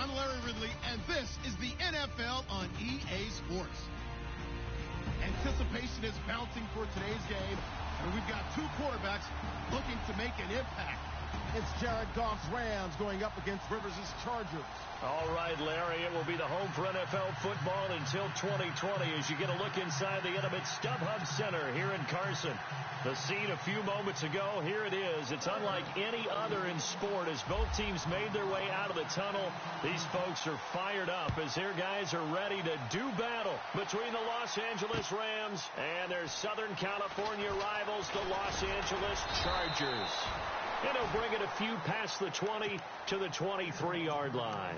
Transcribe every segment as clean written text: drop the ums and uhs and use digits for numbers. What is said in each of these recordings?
I'm Larry Ridley, and this is the NFL on EA Sports. Anticipation is mounting for today's game, and we've got two quarterbacks looking to make an impact. It's Jared Goff's Rams going up against Rivers' Chargers. All right, Larry, it will be the home for NFL football until 2020 as you get a look inside the intimate StubHub Center here in Carson. The scene a few moments ago, here it is. It's unlike any other in sport as both teams made their way out of the tunnel. These folks are fired up as their guys are ready to do battle between the Los Angeles Rams and their Southern California rivals, the Los Angeles Chargers. And he'll bring it a few past the 20 to the 23-yard line.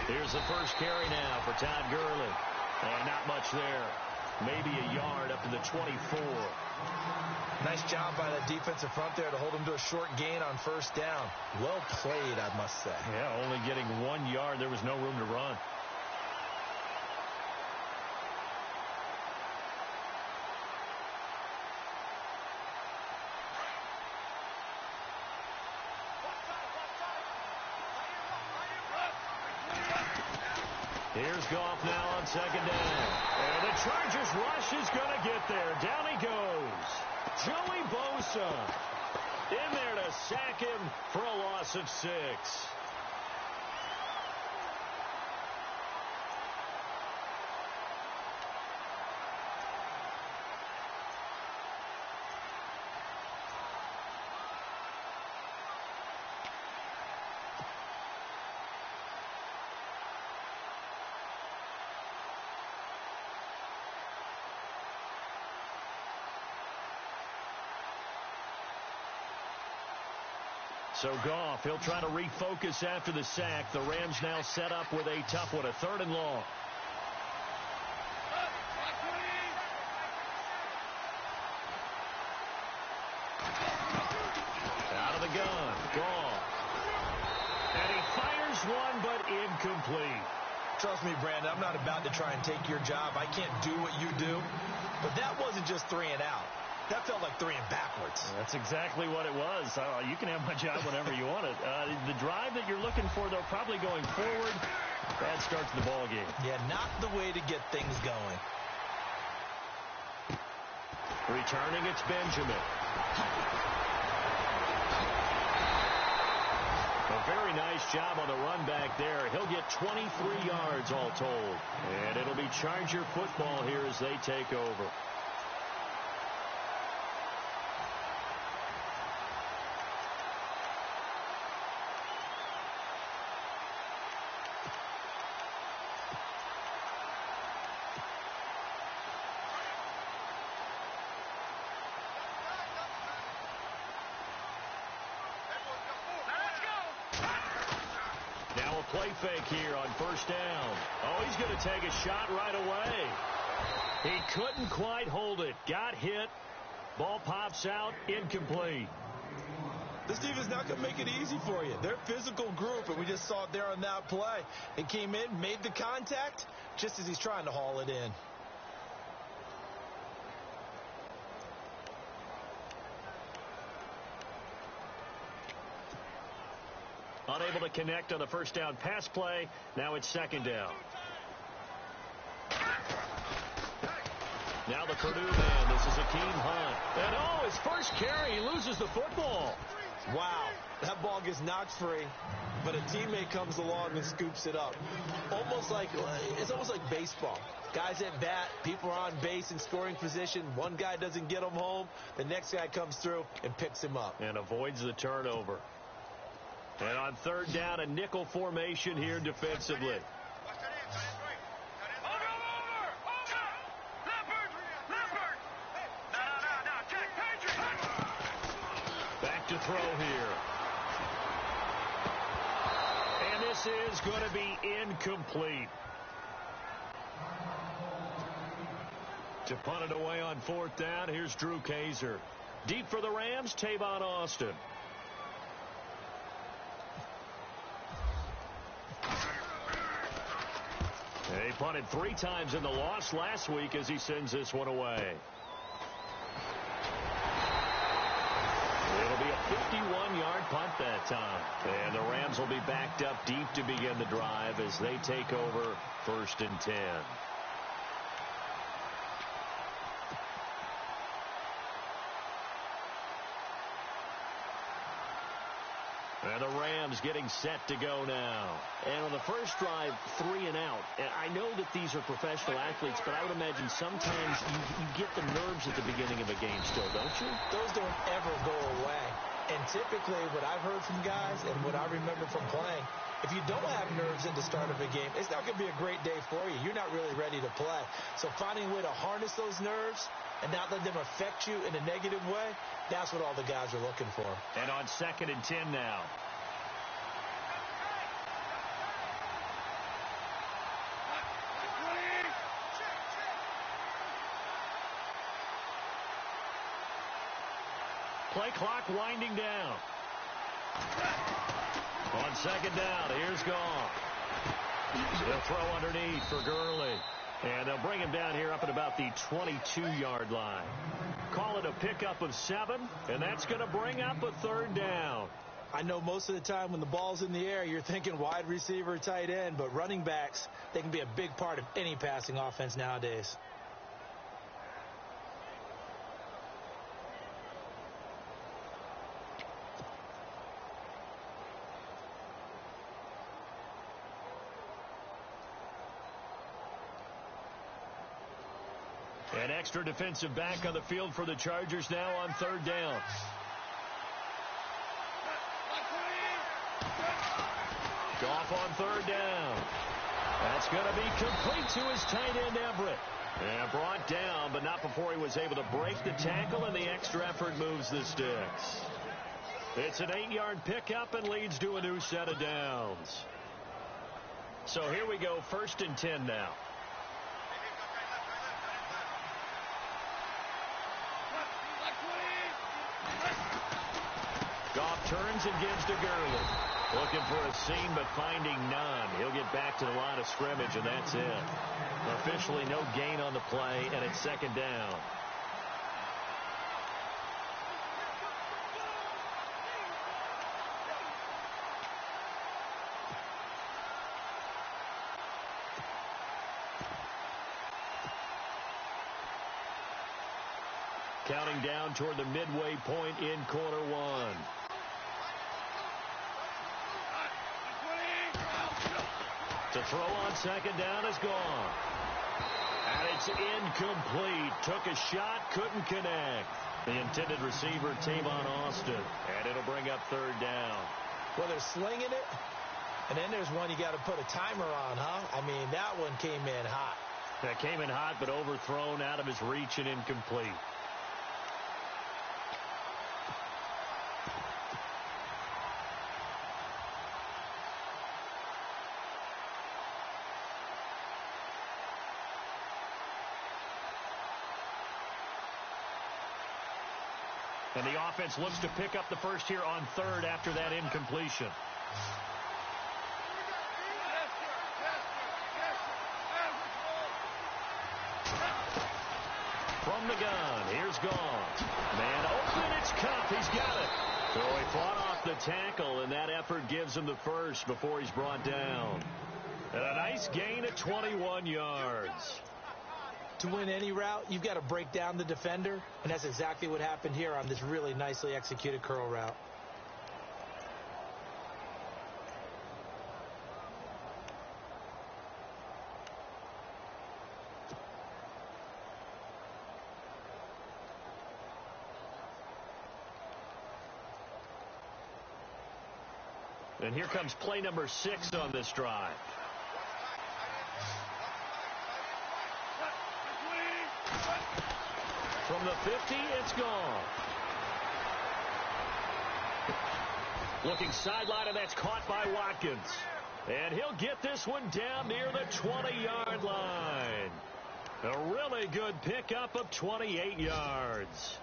Here's the first carry now for Todd Gurley. And not much there. Maybe a yard up to the 24. Nice job by the defensive front there to hold him to a short gain on first down. Well played, I must say. Yeah, only getting 1 yard. There was no room to run. Here's Goff now on second down. And the Chargers rush is going to get there. Down he goes. Joey Bosa in there to sack him for a loss of 6. So Goff, he'll try to refocus after the sack. The Rams now set up with a tough one, a 3rd and long. Out of the gun, Goff. And he fires one, but incomplete. Trust me, Brandon, I'm not about to try and take your job. I can't do what you do. But that wasn't just 3 and out. That felt like 3 and backwards. That's exactly what it was. You can have my job whenever you want it. The drive that you're looking for, though, probably going forward. Bad start to the ball game. Yeah, not the way to get things going. Returning, it's Benjamin. A very nice job on the run back there. He'll get 23 yards all told. And it'll be Charger football here as they take over. Play fake here on first down. Oh, he's going to take a shot right away. He couldn't quite hold it. Got hit. Ball pops out. Incomplete. This defense not going to make it easy for you. They're a physical group, and we just saw it there on that play. It came in, made the contact, just as he's trying to haul it in. Unable to connect on the first down pass play. Now it's second down. Now the Purdue man. This is Akeem Hunt. And oh, his first carry. He loses the football. Wow. That ball gets knocked free, but a teammate comes along and scoops it up. It's almost like baseball. Guys at bat, people are on base in scoring position. One guy doesn't get him home. The next guy comes through and picks him up. And avoids the turnover. And on third down, a nickel formation here defensively. Back to throw here. And this is going to be incomplete. To punt it away on 4th down, here's Drew Kaiser. Deep for the Rams, Tavon Austin. He punted 3 times in the loss last week as he sends this one away. It'll be a 51-yard punt that time. And the Rams will be backed up deep to begin the drive as they take over 1st and 10. And the Rams getting set to go now. And on the first drive, 3 and out. And I know that these are professional athletes, but I would imagine sometimes you get the nerves at the beginning of a game still, don't you? Those don't ever go away. And typically what I've heard from guys and what I remember from playing, if you don't have nerves at the start of a game, it's not going to be a great day for you. You're not really ready to play. So finding a way to harness those nerves and not let them affect you in a negative way, that's what all the guys are looking for. And on 2nd and 10 now. Play clock winding down. On 2nd down, here's Goff. He'll throw underneath for Gurley. And they'll bring him down here up at about the 22-yard line. Call it a pickup of 7, and that's going to bring up a 3rd down. I know most of the time when the ball's in the air, you're thinking wide receiver, tight end, but running backs, they can be a big part of any passing offense nowadays. An extra defensive back on the field for the Chargers now on 3rd down. Goff on 3rd down. That's going to be complete to his tight end, Everett. And brought down, but not before he was able to break the tackle, and the extra effort moves the sticks. It's an 8-yard pickup and leads to a new set of downs. So here we go, 1st and 10 now. Goff turns and gives to Gurley. Looking for a seam, but finding none. He'll get back to the line of scrimmage, and that's it. Officially no gain on the play, and it's 2nd down. Counting down toward the midway point in quarter 1. To throw on 2nd down is gone. And it's incomplete. Took a shot, couldn't connect. The intended receiver, Tavon Austin. And it'll bring up 3rd down. Well, they're slinging it. And then there's one you got to put a timer on, huh? I mean, that one came in hot. That came in hot, but overthrown out of his reach and incomplete. And the offense looks to pick up the first here on 3rd after that incompletion. From the gun, here's Goff. Man open, it's Cup. He's got it. So he fought off the tackle, and that effort gives him the first before he's brought down. And a nice gain of 21 yards. To win any route, you've got to break down the defender, and that's exactly what happened here on this really nicely executed curl route. And here comes play number 6 on this drive. From the 50, it's gone. Looking sideline, and that's caught by Watkins. And he'll get this one down near the 20-yard line. A really good pickup of 28 yards.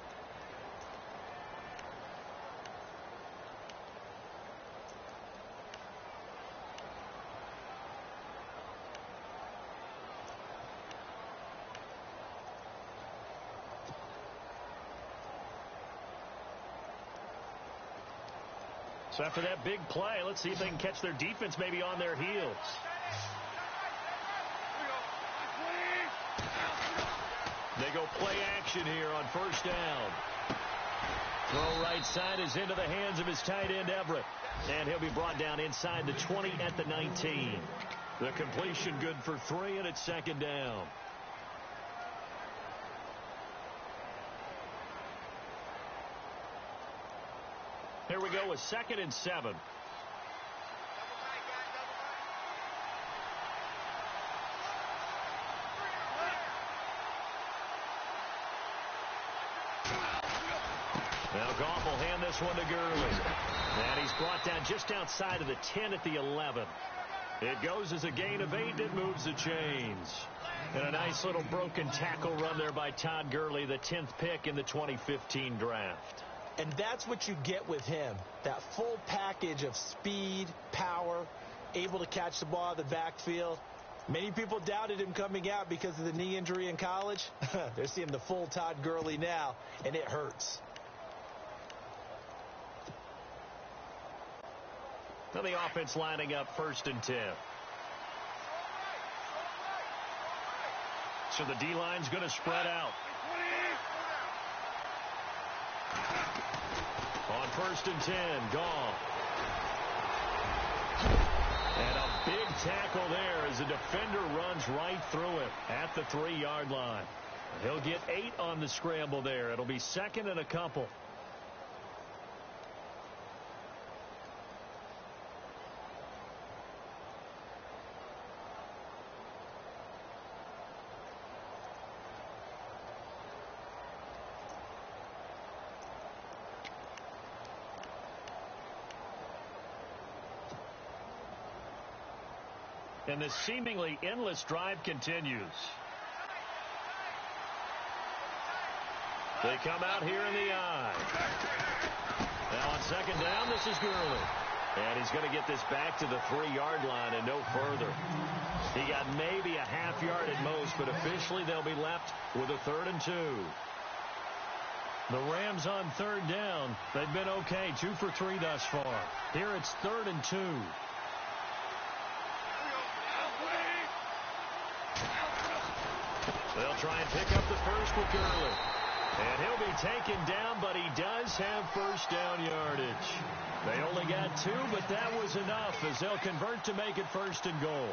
So after that big play, let's see if they can catch their defense maybe on their heels. They go play action here on first down. Throw right side is into the hands of his tight end, Everett. And he'll be brought down inside the 20 at the 19. The completion good for 3, and it's second down. Here we go with 2nd and 7. Now Goff will hand this one to Gurley. And he's brought down just outside of the 10 at the 11. It goes as a gain of 8. It moves the chains. And a nice little broken tackle run there by Todd Gurley, the 10th pick in the 2015 draft. And that's what you get with him, that full package of speed, power, able to catch the ball out of the backfield. Many people doubted him coming out because of the knee injury in college. They're seeing the full Todd Gurley now, and it hurts. Now the offense lining up 1st and 10. So the D-line's going to spread out. On 1st and 10, Goff. And a big tackle there as the defender runs right through him at the 3-yard line. He'll get 8 on the scramble there. It'll be 2nd and a couple. And this seemingly endless drive continues. They come out here in the eye. Now on 2nd down, this is Gurley. And he's going to get this back to the 3-yard line and no further. He got maybe a half yard at most, but officially they'll be left with a 3rd and 2. The Rams on 3rd down. They've been okay, 2 for 3 thus far. Here it's 3rd and 2. They'll try and pick up the first with Gurley. And he'll be taken down, but he does have first down yardage. They only got 2, but that was enough as they'll convert to make it 1st and goal.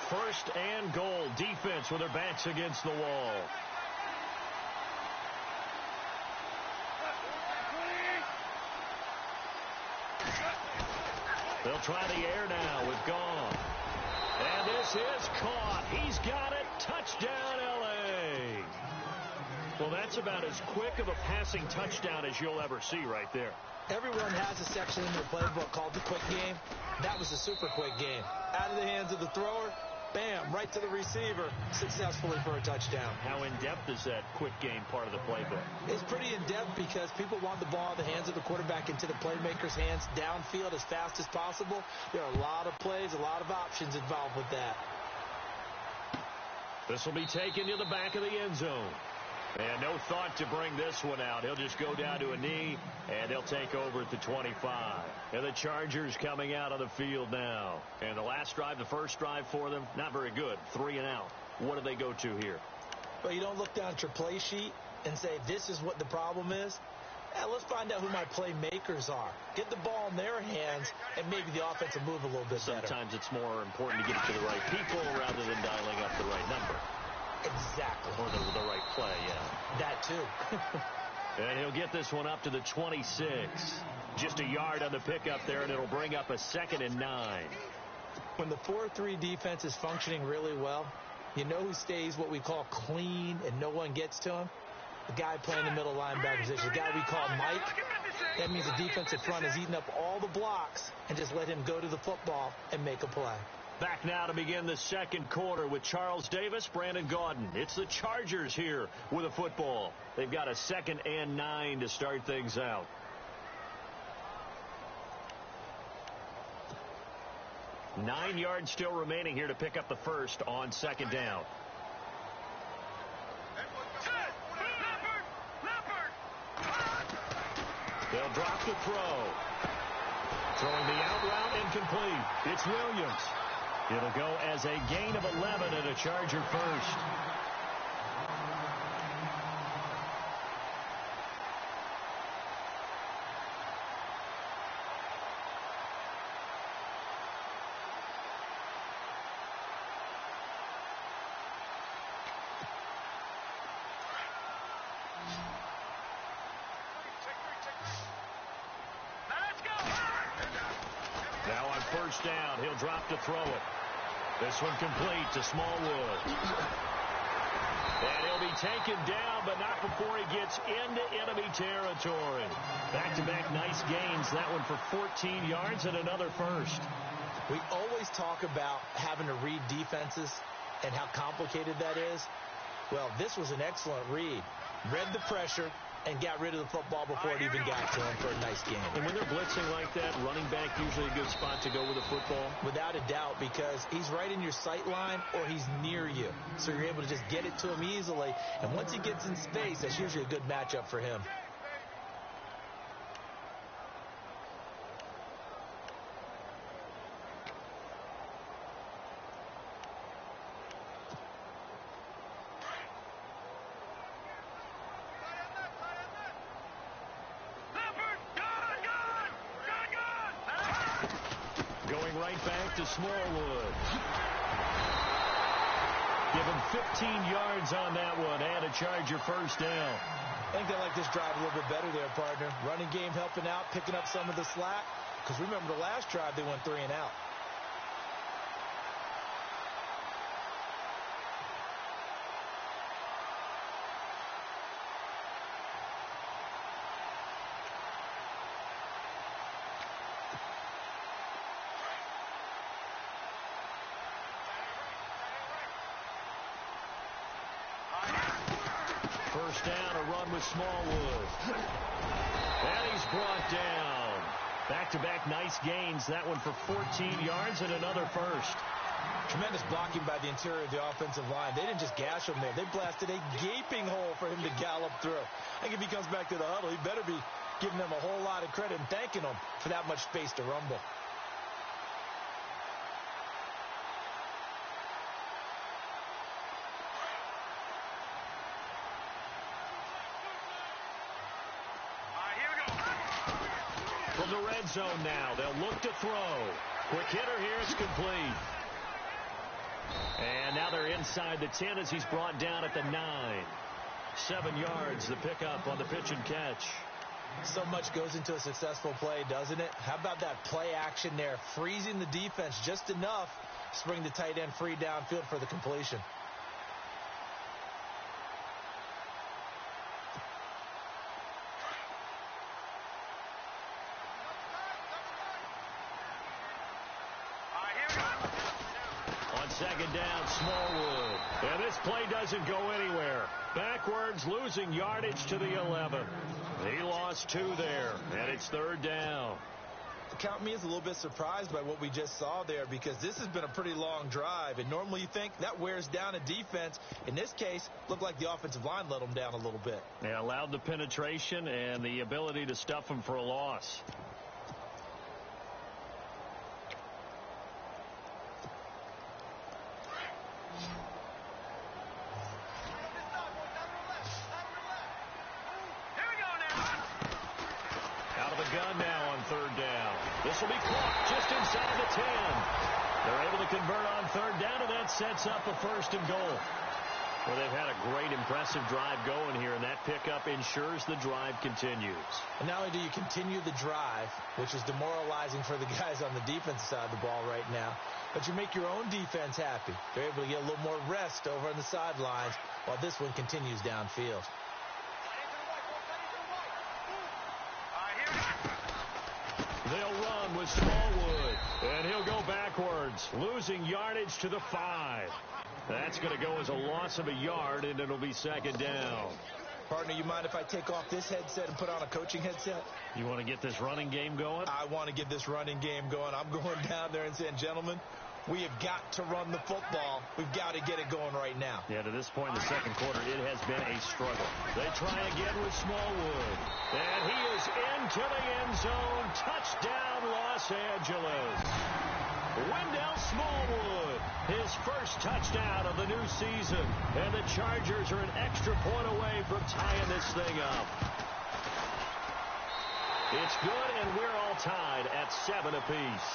First and goal. Defense with their backs against the wall. They'll try the air now with Goff. And this is caught. He's got it. Touchdown, L.A. Well, that's about as quick of a passing touchdown as you'll ever see right there. Everyone has a section in their playbook called the quick game. That was a super quick game. Out of the hands of the thrower, bam, right to the receiver, successfully for a touchdown. How in-depth is that quick game part of the playbook? It's pretty in-depth because people want the ball in the hands of the quarterback into the playmaker's hands downfield as fast as possible. There are a lot of plays, a lot of options involved with that. This will be taken to the back of the end zone. And no thought to bring this one out. He'll just go down to a knee, and they'll take over at the 25. And the Chargers coming out on the field now. And the last drive, the first drive for them, not very good. 3 and out. What do they go to here? Well, you don't look down at your play sheet and say, this is what the problem is. Let's find out who my playmakers are. Get the ball in their hands, and maybe the offense will move a little bit better. Sometimes it's more important to get it to the right people rather than dialing up the right number. Exactly. Or the right play, yeah. That too. And he'll get this one up to the 26. Just a yard on the pickup there, and it'll bring up a 2nd and 9. When the 4-3 defense is functioning really well, you know who stays what we call clean and no one gets to him? The guy playing the middle linebacker position, the guy we call Mike. That means the defensive front has eaten up all the blocks and just let him go to the football and make a play. Back now to begin the second quarter with Charles Davis, Brandon Gaudin. It's the Chargers here with a football. They've got a 2nd and 9 to start things out. Nine yards still remaining here to pick up the first on 2nd down. They'll drop the throw. Throwing the out route incomplete. It's Williams. It'll go as a gain of 11 and a Charger first. Now on 1st down, he'll drop to throw it. This one complete to Smallwood. And he'll be taken down, but not before he gets into enemy territory. Back-to-back nice gains. That one for 14 yards and another first. We always talk about having to read defenses and how complicated that is. Well, this was an excellent read. Read the pressure and got rid of the football before it even got to him for a nice game. And when they're blitzing like that, running back usually a good spot to go with the football? Without a doubt, because he's right in your sight line or he's near you. So you're able to just get it to him easily. And once he gets in space, that's usually a good matchup for him. Back to Smallwood. Give him 15 yards on that one and a Charger first down. I think they like this drive a little bit better there, partner. Running game helping out, picking up some of the slack. Because remember the last drive, they went 3 and out. First down, a run with Smallwood. And he's brought down. Back-to-back nice gains. That one for 14 yards and another first. Tremendous blocking by the interior of the offensive line. They didn't just gash him there. They blasted a gaping hole for him to gallop through. I think if he comes back to the huddle, he better be giving them a whole lot of credit and thanking them for that much space to rumble. From the red zone now, they'll look to throw. Quick hitter here, it's complete. And now they're inside the 10 as he's brought down at the 9. 7 yards, the pickup on the pitch and catch. So much goes into a successful play, doesn't it? How about that play action there, freezing the defense just enough to bring the tight end free downfield for the completion. Second down, Smallwood. And this play doesn't go anywhere. Backwards, losing yardage to the 11. He lost 2 there, and it's 3rd down. Count me as a little bit surprised by what we just saw there, because this has been a pretty long drive, and normally you think that wears down a defense. In this case, looked like the offensive line let them down a little bit. They allowed the penetration and the ability to stuff them for a loss. Gun now on 3rd down. This will be caught just inside the 10. They're able to convert on 3rd down, and that sets up a 1st and goal. Well, they've had a great, impressive drive going here, and that pickup ensures the drive continues. And not only do you continue the drive, which is demoralizing for the guys on the defensive side of the ball right now, but you make your own defense happy. They're able to get a little more rest over on the sidelines while this one continues downfield. Here we go. They'll run with Smallwood, and he'll go backwards, losing yardage to the 5. That's going to go as a loss of a yard, and it'll be second down. Partner, you mind if I take off this headset and put on a coaching headset? You want to get this running game going? I want to get this running game going. I'm going down there and saying, gentlemen, we have got to run the football. We've got to get it going right now. Yeah, to this point in the second quarter, it has been a struggle. They try again with Smallwood. And he is into the end zone. Touchdown, Los Angeles. Wendell Smallwood, his first touchdown of the new season. And the Chargers are an extra point away from tying this thing up. It's good, and we're all tied at 7 apiece.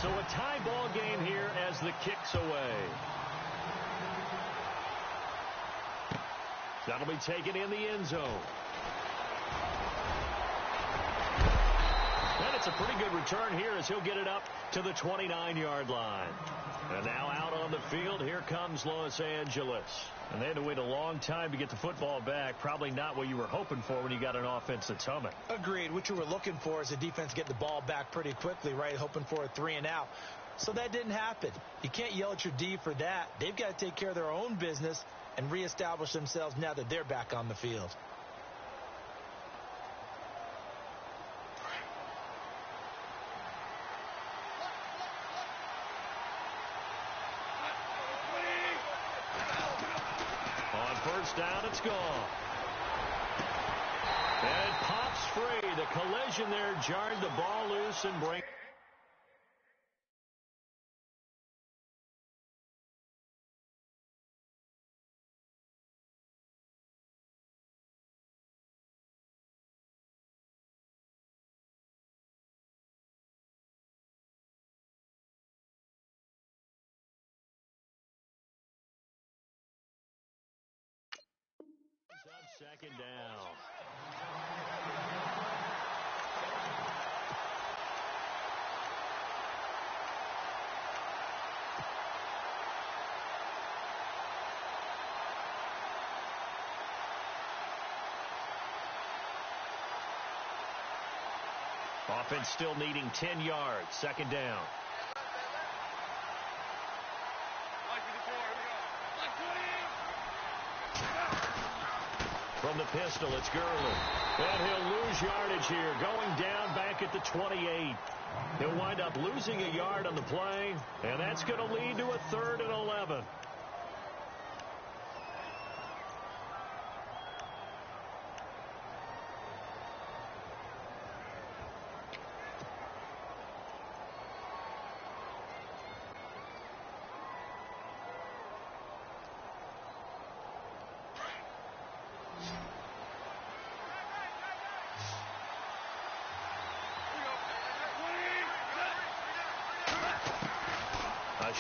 So a tie ball game here as the kick's away. That'll be taken in the end zone. And it's a pretty good return here as he'll get it up to the 29-yard line. And now out on the field, here comes Los Angeles. And they had to wait a long time to get the football back. Probably not what you were hoping for when you got an offense that's humming. Agreed. What you were looking for is a defense get the ball back pretty quickly, right? Hoping for a 3-and-out. So that didn't happen. You can't yell at your D for that. They've got to take care of their own business and reestablish themselves now that they're back on the field. On first down, it's gone. And it pops free. The collision there jarred the ball loose and bring. Up second down. Offense still needing 10 yards. Second down. From the pistol, it's Gurley. And he'll lose yardage here, going down back at the 28. He'll wind up losing a yard on the play, and that's going to lead to a 3rd and 11.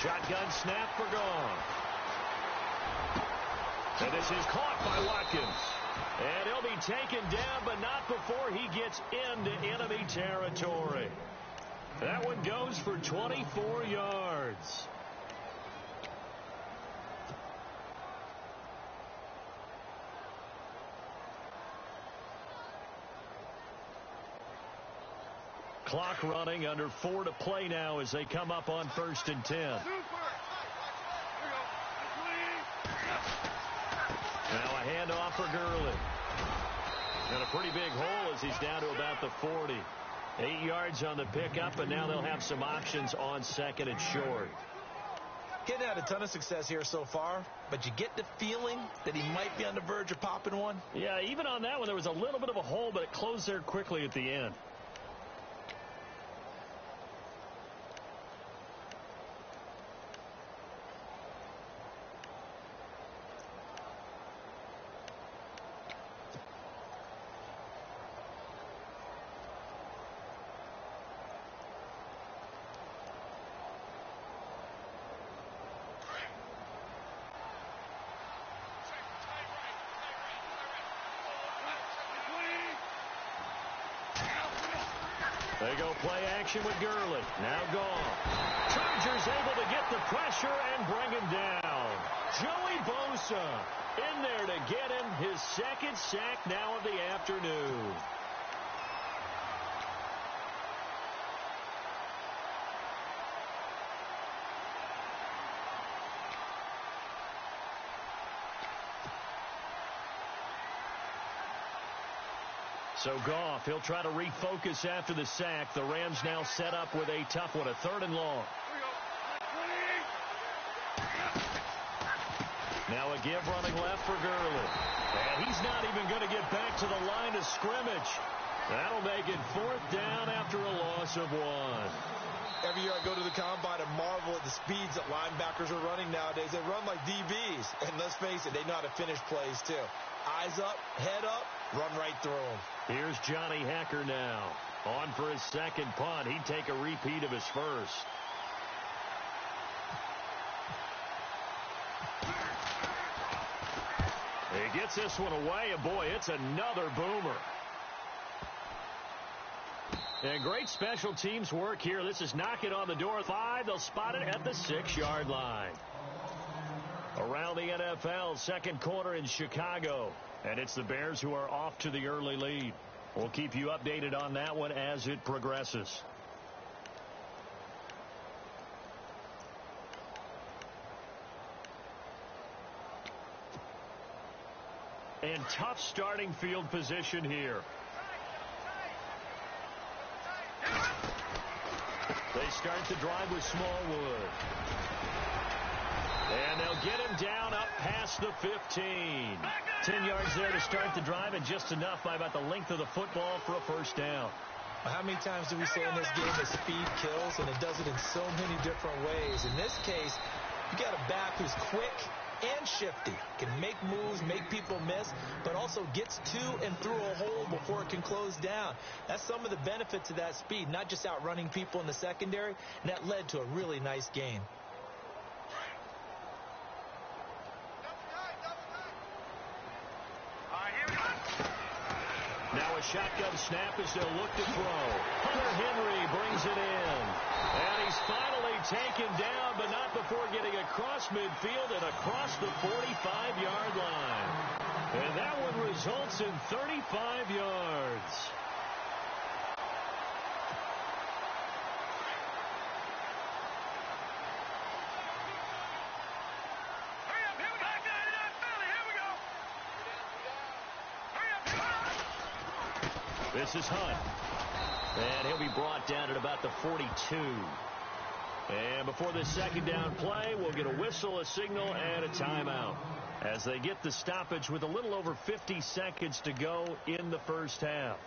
Shotgun snap for gone. And this is caught by Watkins. And he'll be taken down, but not before he gets into enemy territory. That one goes for 24 yards. Clock running, under 4 to play now as they come up on 1st and 10. Now a handoff for Gurley. And a pretty big hole as he's down to about the 40. 8 yards on the pickup, and now they'll have some options on 2nd and short. Getting had a ton of success here so far, but you get the feeling that he might be on the verge of popping one. Yeah, even on that one, there was a little bit of a hole, but it closed there quickly at the end. They go play action with Gurley. Now gone. Chargers able to get the pressure and bring him down. Joey Bosa in there to get him his second sack now of the afternoon. So Goff, he'll try to refocus after the sack. The Rams now set up with a tough one, a 3rd and long. Now a give running left for Gurley. And he's not even going to get back to the line of scrimmage. That'll make it 4th down after a loss of 1. Every year I go to the combine and marvel at the speeds that linebackers are running nowadays. They run like DBs. And let's face it, they know how to finish plays too. Eyes up, head up, run right through them. Here's Johnny Hekker now. On for his second punt. He'd take a repeat of his first. He gets this one away, and boy, it's another boomer. And great special teams work here. This is knocking on the door. 5. They'll spot it at the 6-yard line. Around the NFL, second quarter in Chicago. And it's the Bears who are off to the early lead. We'll keep you updated on that one as it progresses. And tough starting field position here. They start the drive with Smallwood. And they'll get him down up past the 15. 10 yards there to start the drive, and just enough by about the length of the football for a first down. How many times do we say in this game that speed kills, and it does it in so many different ways? In this case, you got a back who's quick and shifty, can make moves, make people miss, but also gets to and through a hole before it can close down. That's some of the benefits of that speed, not just outrunning people in the secondary, and that led to a really nice game. Now a shotgun snap as they'll look to throw. Hunter Henry brings it in. And he's finally taken down, but not before getting across midfield and across the 45-yard line. And that one results in 35 yards. This is Hunt. And he'll be brought down at about the 42. And before this second down play, we'll get a whistle, a signal, and a timeout as they get the stoppage with a little over 50 seconds to go in the first half.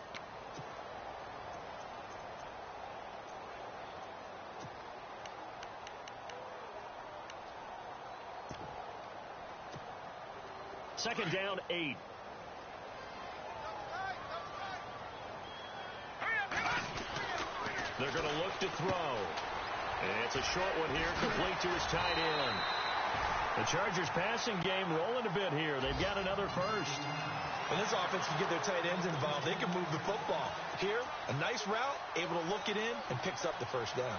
Second down, 8. They're going to look to throw. And it's a short one here, complete to his tight end. The Chargers passing game rolling a bit here. They've got another first. When this offense can get their tight ends involved, they can move the football. Here, a nice route, able to look it in, and picks up the first down.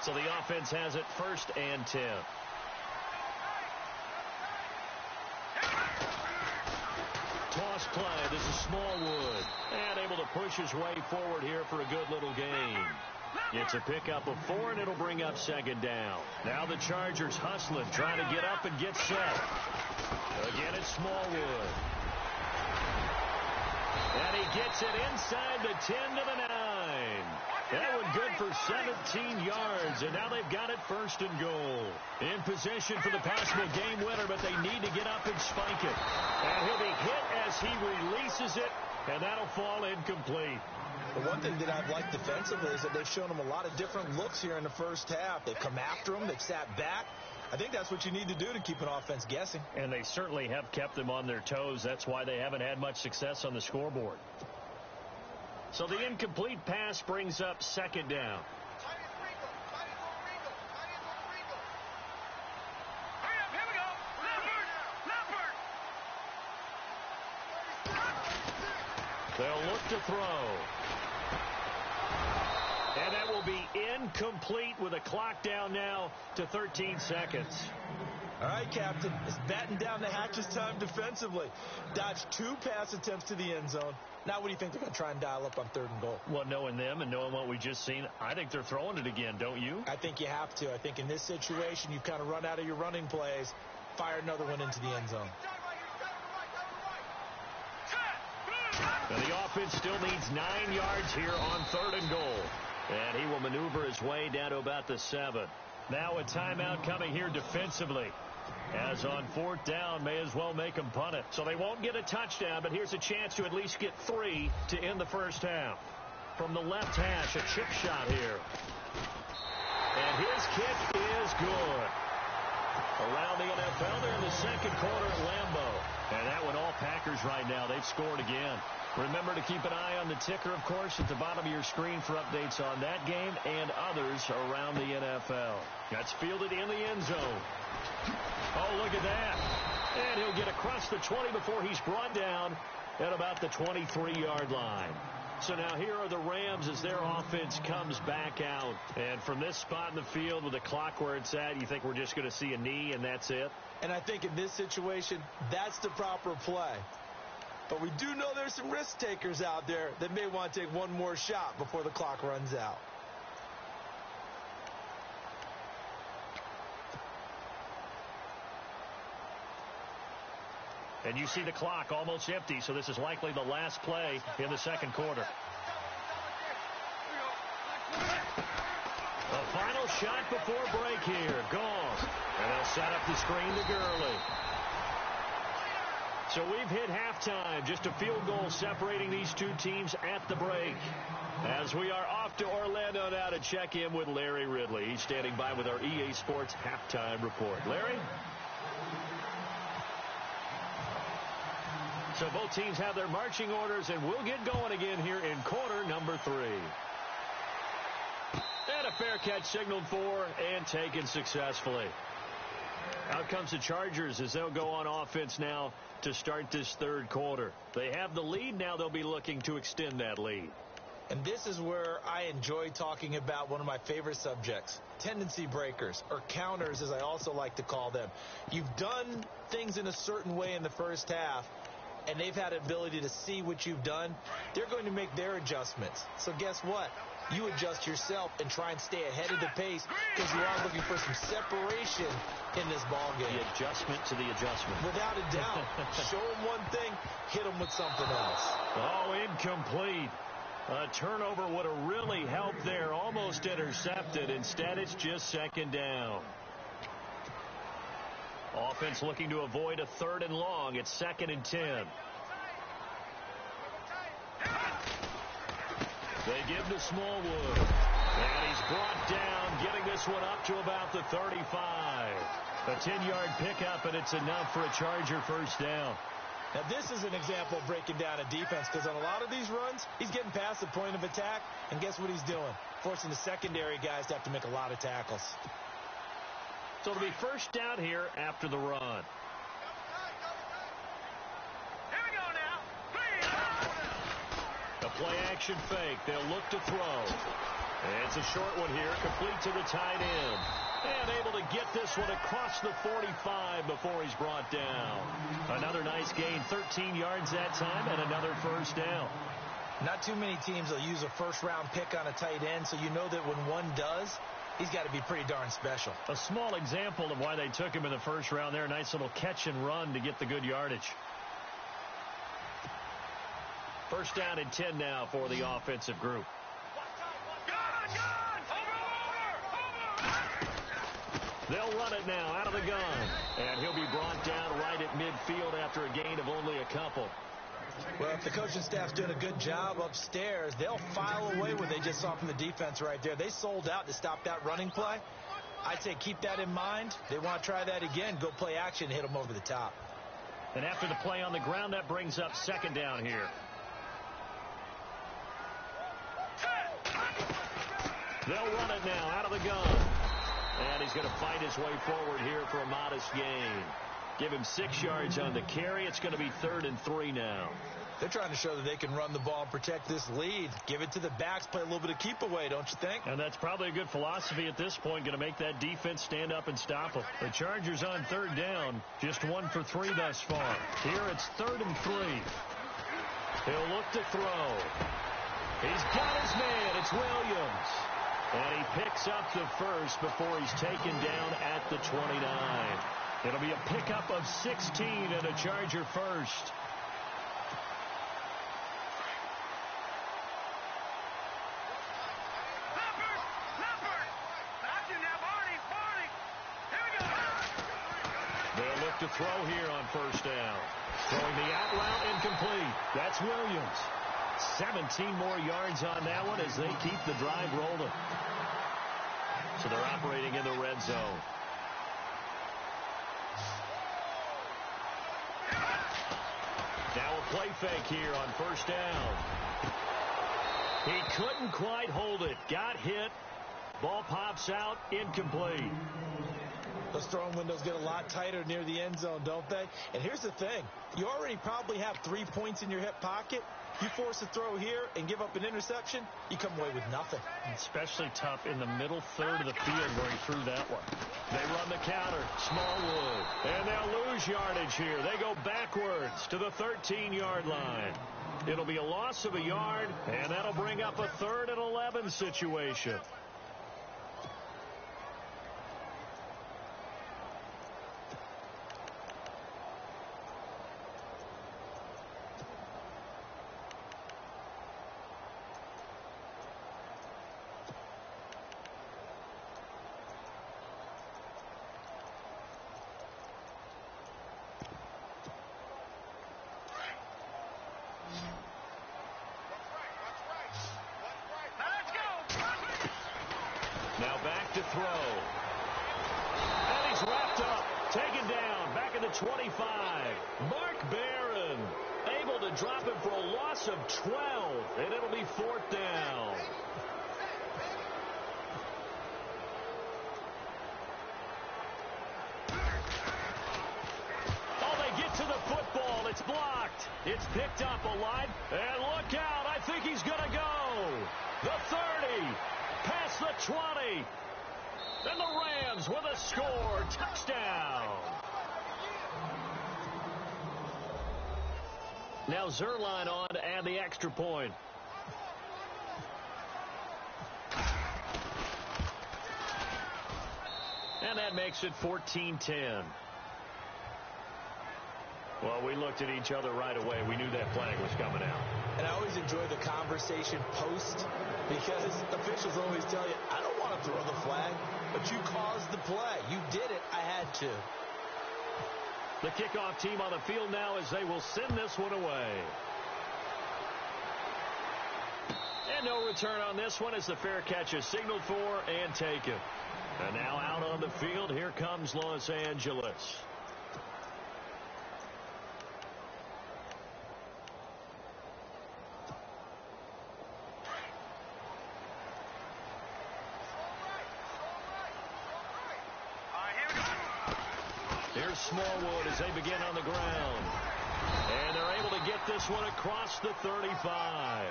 So the offense has it 1st and 10. Toss play. This is Smallwood. And able to push his way forward here for a good little gain. It's a pickup of 4, and it'll bring up second down. Now the Chargers hustling, trying to get up and get set. Again, it's Smallwood. And he gets it inside the 10 to the 9. That one good for 17 yards, and now they've got it 1st and goal. In position for the possible game winner, but they need to get up and spike it. And he'll be hit as he releases it, and that'll fall incomplete. The one thing that I've liked defensively is that they've shown him a lot of different looks here in the first half. They've come after him. They've sat back. I think that's what you need to do to keep an offense guessing. And they certainly have kept them on their toes. That's why they haven't had much success on the scoreboard. So the incomplete pass brings up second down. They'll look to throw. And that will be incomplete with a clock down now to 13 seconds. All right, Captain. It's batten down the hatches time defensively. Dodged 2 pass attempts to the end zone. Now what do you think they're going to try and dial up on 3rd and goal? Well, knowing them and knowing what we just seen, I think they're throwing it again, don't you? I think you have to. I think in this situation, you've kind of run out of your running plays. Fire another one into the end zone. And the offense still needs 9 yards here on 3rd and goal. And he will maneuver his way down to about the 7. Now a timeout coming here defensively. As on 4th down, may as well make them punt it. So they won't get a touchdown, but here's a chance to at least get 3 to end the first half. From the left hash, a chip shot here. And his kick is good. Around the NFL, they're in the 2nd quarter at Lambeau. And that one all Packers right now. They've scored again. Remember to keep an eye on the ticker, of course, at the bottom of your screen for updates on that game and others around the NFL. That's fielded in the end zone. Oh, look at that. And he'll get across the 20 before he's brought down at about the 23-yard line. So now here are the Rams as their offense comes back out. And from this spot in the field with the clock where it's at, you think we're just going to see a knee and that's it? And I think in this situation, that's the proper play. But we do know there's some risk takers out there that may want to take one more shot before the clock runs out. And you see the clock almost empty, so this is likely the last play in the 2nd quarter. The final shot before break here. Gone. And they'll set up the screen to Gurley. So we've hit halftime. Just a field goal separating these two teams at the break. As we are off to Orlando now to check in with Larry Ridley. He's standing by with our EA Sports halftime report. Larry? So both teams have their marching orders, and we'll get going again here in quarter number 3. And a fair catch signaled for and taken successfully. Out comes the Chargers as they'll go on offense now to start this 3rd quarter. They have the lead. Now they'll be looking to extend that lead. And this is where I enjoy talking about one of my favorite subjects, tendency breakers, or counters as I also like to call them. You've done things in a certain way in the first half, and they've had an ability to see what you've done. They're going to make their adjustments. So guess what? You adjust yourself and try and stay ahead of the pace because you are looking for some separation in this ball game. The adjustment to the adjustment. Without a doubt. Show them one thing, hit them with something else. Oh, incomplete. A turnover would have really helped there. Almost intercepted. Instead, it's just 2nd down. Offense looking to avoid a 3rd and long. It's 2nd and 10. They give to Smallwood. And he's brought down, getting this one up to about the 35. A 10-yard pickup, and it's enough for a Charger first down. Now, this is an example of breaking down a defense because on a lot of these runs, he's getting past the point of attack, and guess what he's doing? Forcing the secondary guys to have to make a lot of tackles. So it'll be first down here after the run. Here we go now. A play-action fake. They'll look to throw. It's a short one here, complete to the tight end. And able to get this one across the 45 before he's brought down. Another nice gain, 13 yards that time, and another first down. Not too many teams will use a first-round pick on a tight end, so you know that when one does, he's got to be pretty darn special. A small example of why they took him in the first round there. A nice little catch and run to get the good yardage. First down and 10 now for the offensive group. They'll run it now out of the gun. And he'll be brought down right at midfield after a gain of only a couple. Well, if the coaching staff's doing a good job upstairs, they'll file away what they just saw from the defense right there. They sold out to stop that running play. I'd say keep that in mind. They want to try that again. Go play action, hit them over the top. And after the play on the ground, that brings up 2nd down here. They'll run it now out of the gun. And he's going to fight his way forward here for a modest gain. Give him 6 yards on the carry. It's going to be 3rd and 3 now. They're trying to show that they can run the ball and protect this lead. Give it to the backs, play a little bit of keep away, don't you think? And that's probably a good philosophy at this point, going to make that defense stand up and stop them. The Chargers on 3rd down, just 1 for 3 thus far. Here it's 3rd and 3. He'll look to throw. He's got his man. It's Williams. And he picks up the first before he's taken down at the 29. It'll be a pickup of 16 and a Charger first. They'll look to throw here on 1st down. Throwing the out route incomplete. That's Williams. 17 more yards on that one as they keep the drive rolling. So they're operating in the red zone. Now a play fake here on 1st down. He couldn't quite hold it. Got hit. Ball pops out. Incomplete. Those throwing windows get a lot tighter near the end zone, don't they? And here's the thing. You already probably have 3 points in your hip pocket. You force a throw here and give up an interception, you come away with nothing. Especially tough in the middle third of the field where he threw that one. They run the counter. Smallwood. And they'll lose yardage here. They go backwards to the 13-yard line. It'll be a loss of a yard, and that'll bring up a 3rd and 11 situation. Now back to throw. And he's wrapped up. Taken down. Back at the 25. Mark Barron able to drop him for a loss of 12. And it'll be 4th down. Oh, they get to the football. It's blocked. It's picked up alive. And look out. I think he's going to go. The 30. Past the 20. And the Rams with a score. Touchdown. Now Zerline on to add the extra point. And that makes it 14-10. Well, we looked at each other right away. We knew that flag was coming out. And I always enjoy the conversation post because officials always tell you, I don't want to throw the flag, but you caused the play. You did it. I had to. The kickoff team on the field now as they will send this one away. And no return on this one as the fair catch is signaled for and taken. And now out on the field, here comes Los Angeles. Here's Smallwood as they begin on the ground. And they're able to get this one across the 35.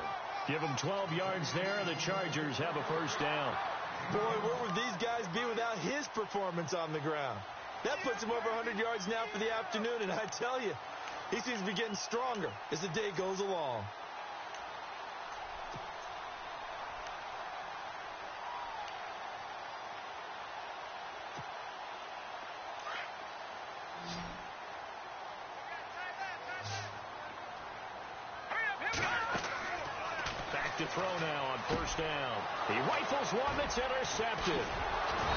Give them 12 yards there, and the Chargers have a 1st down. Boy, where would these guys be without his performance on the ground? That puts him over 100 yards now for the afternoon, and I tell you, he seems to be getting stronger as the day goes along. To throw now on 1st down. He rifles one that's intercepted.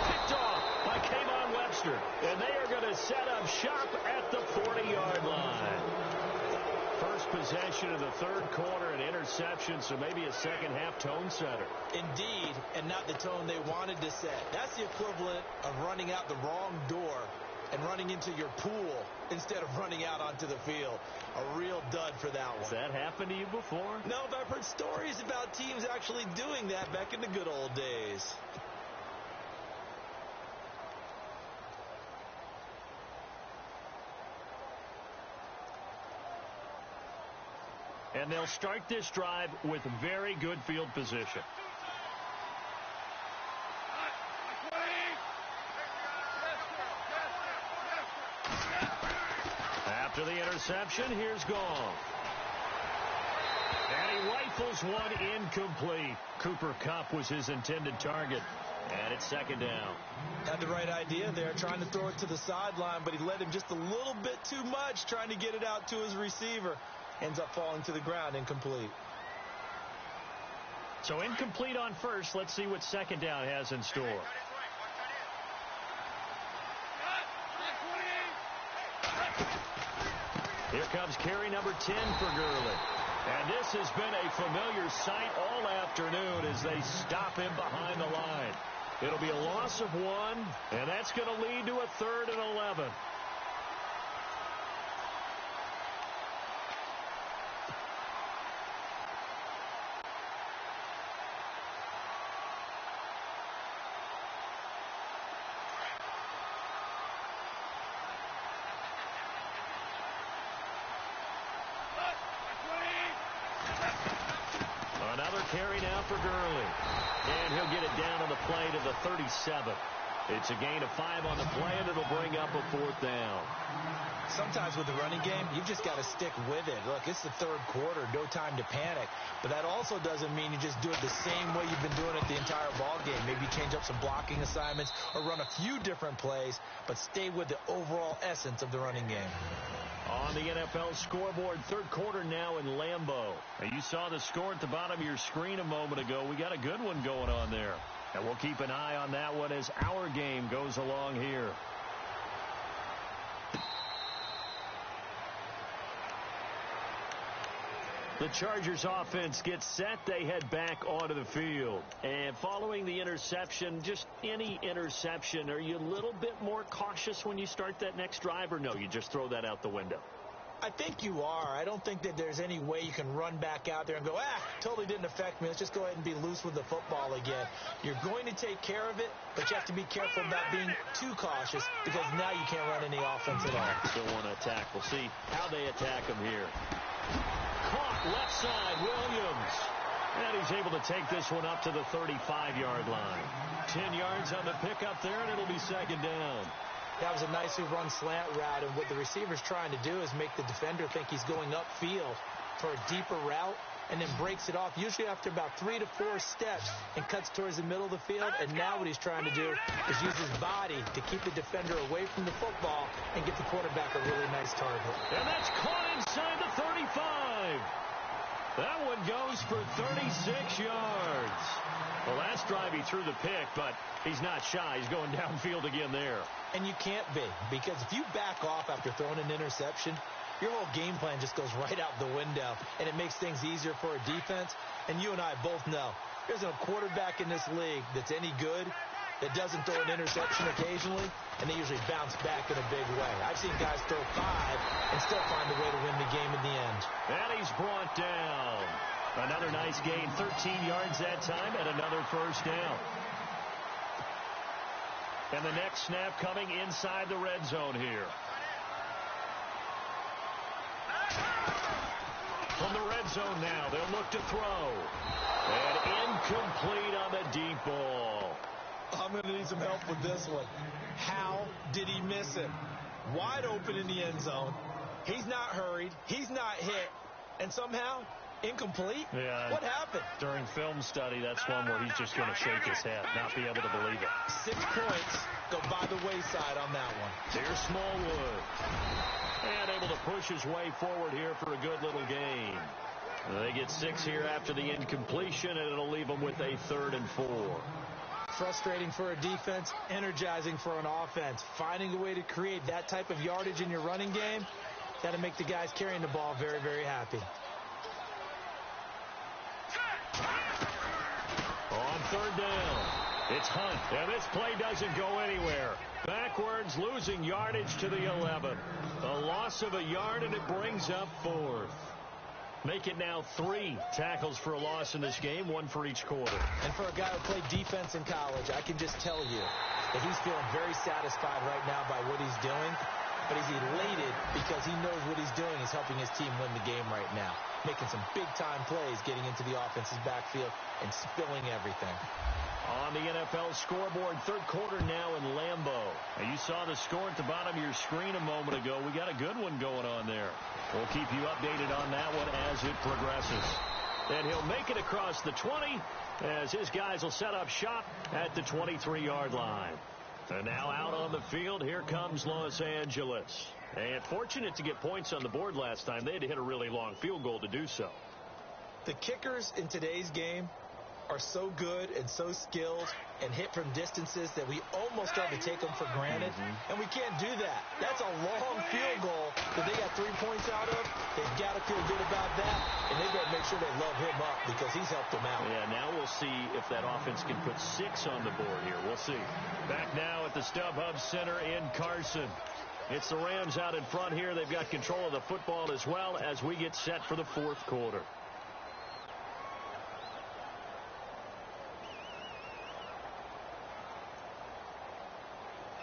Picked off by Kayvon Webster. And they are going to set up shop at the 40-yard line. First possession of the 3rd quarter, an interception, so maybe a second-half tone setter. Indeed, and not the tone they wanted to set. That's the equivalent of running out the wrong door and running into your pool instead of running out onto the field. A real dud for that one. Has that happened to you before? No, but I've heard stories about teams actually doing that back in the good old days. And they'll start this drive with very good field position. After the interception, here's Goff. And he rifles one incomplete. Cooper Kupp was his intended target. And it's second down. Had the right idea there, trying to throw it to the sideline, but he let him just a little bit too much, trying to get it out to his receiver. Ends up falling to the ground, incomplete. So incomplete on first. Let's see what second down has in store. Here comes carry number 10 for Gurley. And this has been a familiar sight all afternoon as they stop him behind the line. It'll be a loss of 1, and that's going to lead to a 3rd and 11. Another carry now for Gurley. And he'll get it down on the play to the 37. It's a gain of 5 on the play, and it'll bring up a 4th down. Sometimes with the running game, you've just got to stick with it. Look, it's the 3rd quarter, no time to panic. But that also doesn't mean you just do it the same way you've been doing it the entire ball game. Maybe change up some blocking assignments or run a few different plays, but stay with the overall essence of the running game. On the NFL scoreboard, 3rd quarter now in Lambeau. And you saw the score at the bottom of your screen a moment ago. We got a good one going on there. And we'll keep an eye on that one as our game goes along here. The Chargers offense gets set. They head back onto the field. And following the interception, just any interception, are you a little bit more cautious when you start that next drive, or no, you just throw that out the window? I think you are. I don't think that there's any way you can run back out there and go, totally didn't affect me. Let's just go ahead and be loose with the football again. You're going to take care of it, but you have to be careful about being too cautious because now you can't run any offense at all. Still want to attack. We'll see how they attack him here. Caught left side, Williams. And he's able to take this one up to the 35-yard line. 10 yards on the pickup there, and it'll be second down. That was a nicely run slant route, and what the receiver's trying to do is make the defender think he's going upfield for a deeper route and then breaks it off, usually after about 3 to 4 steps, and cuts towards the middle of the field. And now what he's trying to do is use his body to keep the defender away from the football and get the quarterback a really nice target. And that's caught inside the 35. That one goes for 36 yards. Well, last drive he threw the pick, but he's not shy. He's going downfield again there. And you can't be, because if you back off after throwing an interception, your whole game plan just goes right out the window, and it makes things easier for a defense. And you and I both know there's a quarterback in this league that's any good that doesn't throw an interception occasionally, and they usually bounce back in a big way. I've seen guys throw 5 and still find a way to win the game in the end. And he's brought down. Another nice gain, 13 yards that time, and another first down. And the next snap coming inside the red zone here. From the red zone now, they'll look to throw. And incomplete on the deep ball. I'm going to need some help with this one. How did he miss it? Wide open in the end zone. He's not hurried. He's not hit. And somehow, incomplete? Yeah. What happened? During film study, that's one where he's just going to shake his head, not be able to believe it. 6 points go by the wayside on that one. Here's Smallwood. And able to push his way forward here for a good little gain. They get 6 here after the incompletion, and it'll leave them with a 3rd and 4. Frustrating for a defense, energizing for an offense. Finding a way to create that type of yardage in your running game, that'll make the guys carrying the ball very, very happy. On 3rd down, it's Hunt. And this play doesn't go anywhere. Backwards, losing yardage to the 11. A loss of a yard, and it brings up 4th. Make it now 3 tackles for a loss in this game, 1 for each quarter. And for a guy who played defense in college, I can just tell you that he's feeling very satisfied right now by what he's doing. but he's elated because he knows what he's doing is helping his team win the game right now. Making some big-time plays, getting into the offense's backfield and spilling everything. On the NFL scoreboard, third quarter now in Lambeau. Now, you saw the score at the bottom of your screen a moment ago. We got a good one going on there. We'll keep you updated on that one as it progresses. And he'll make it across the 20 as his guys will set up shop at the 23-yard line. And now out on the field, here comes Los Angeles. And fortunate to get points on the board last time. They had to hit a really long field goal to do so. The kickers in today's game are so good and so skilled and hit from distances that we almost start to take them for granted. And we can't do that. That's a long field goal that they got 3 points out of. They've got to feel good about that, and they've got to make sure they love him up because he's helped them out. Yeah, now we'll see if that offense can put 6 on the board here. We'll see. Back now at the StubHub Center in Carson. It's the Rams out in front here. They've got control of the football as well as we get set for the fourth quarter.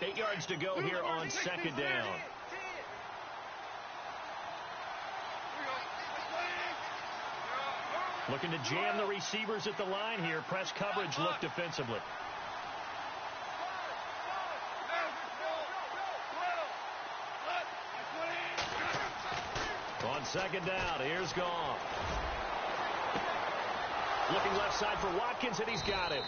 Eight yards to go here on second down. Looking to jam the receivers at the line here. Press coverage look defensively. On second down, here's Goff. Looking left side for Watkins, and he's got him.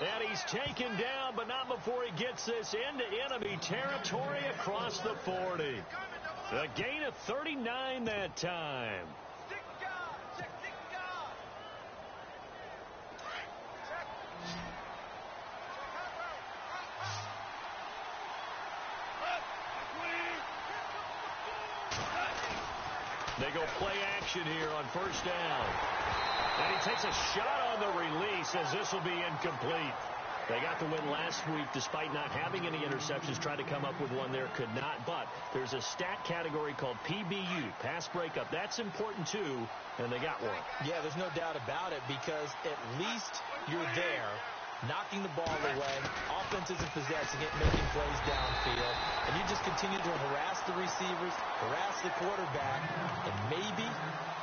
And he's taken down, but not before he gets this into enemy territory across the 40. A gain of 39 that time. They go play action here on first down. And he takes a shot on the release as this will be incomplete. They got the win last week despite not having any interceptions. Tried to come up with one there, could not. But there's a stat category called PBU, pass breakup. That's important too, and they got one. Yeah, there's no doubt about it because at least you're there, knocking the ball away. Offense isn't possessing it, making plays downfield. And you just continue to harass the receivers, harass the quarterback, and maybe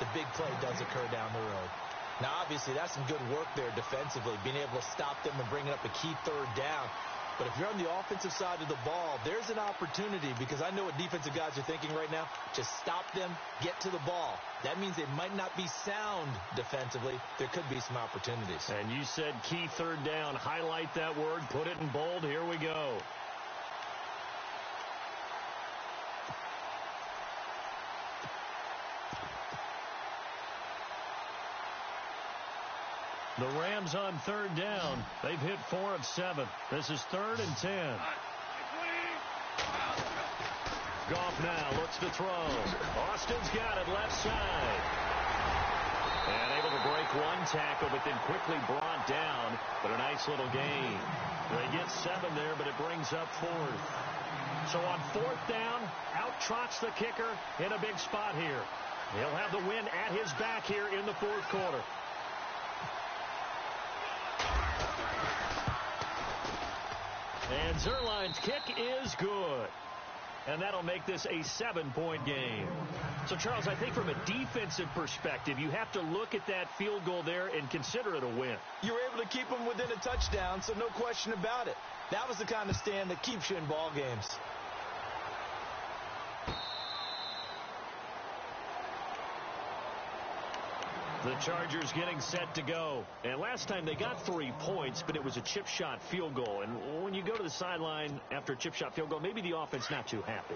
the big play does occur down the road. Now, obviously, that's some good work there defensively, being able to stop them and bringing up a key third down. But if you're on the offensive side of the ball, there's an opportunity because I know what defensive guys are thinking right now. Just stop them, get to the ball. That means they might not be sound defensively. There could be some opportunities. And you said key third down. Highlight that word. Put it in bold. Here we go. The Rams on third down. They've hit 4 of 7. This is 3rd and 10. Goff now looks to throw. Austin's got it left side. And able to break one tackle, but then quickly brought down. But a nice little gain. They get 7 there, but it brings up 4th. So on 4th down, out trots the kicker in a big spot here. He'll have the win at his back here in the fourth quarter. And Zerline's kick is good. And that'll make this a 7-point game. So, Charles, I think from a defensive perspective, you have to look at that field goal there and consider it a win. You were able to keep them within a touchdown, so no question about it. That was the kind of stand that keeps you in ball games. The Chargers getting set to go. And last time they got 3 points, but it was a chip shot field goal. And when you go to the sideline after a chip shot field goal, maybe the offense not too happy.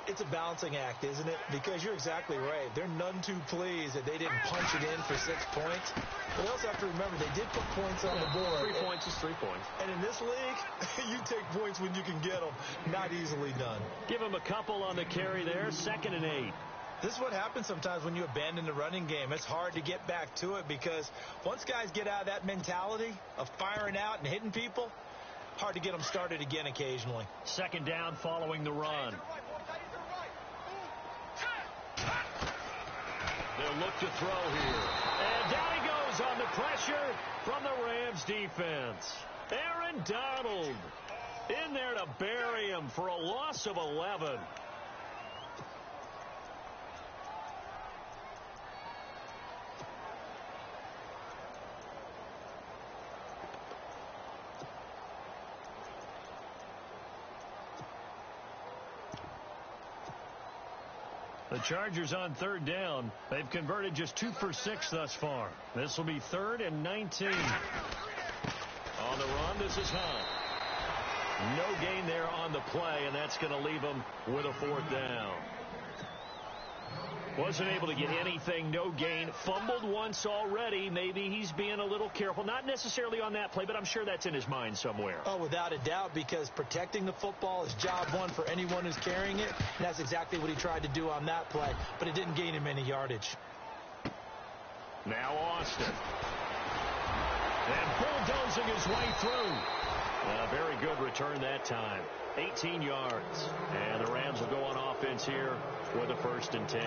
It's a balancing act, isn't it? Because you're exactly right. They're none too pleased that they didn't punch it in for 6 points. But they also have to remember they did put points on the board. 3 points is 3 points. And in this league, you take points when you can get them. Not easily done. Give them a couple on the carry there. 2nd and 8. This is what happens sometimes when you abandon the running game. It's hard to get back to it because once guys get out of that mentality of firing out and hitting people, hard to get them started again occasionally. 2nd down following the run. They'll look to throw here. And down he goes on the pressure from the Rams defense. Aaron Donald in there to bury him for a loss of 11. The Chargers on third down. They've converted just 2 for 6 thus far. This will be 3rd and 19. On the run, this is Hunt. No gain there on the play, and that's going to leave them with a 4th down. Wasn't able to get anything, no gain. Fumbled once already. Maybe he's being a little careful. Not necessarily on that play, but I'm sure that's in his mind somewhere. Oh, without a doubt, because protecting the football is job one for anyone who's carrying it. And that's exactly what he tried to do on that play, but it didn't gain him any yardage. Now Austin. And bulldozing his way through. A very good return that time. 18 yards. And the Rams will go on offense here with a 1st and 10.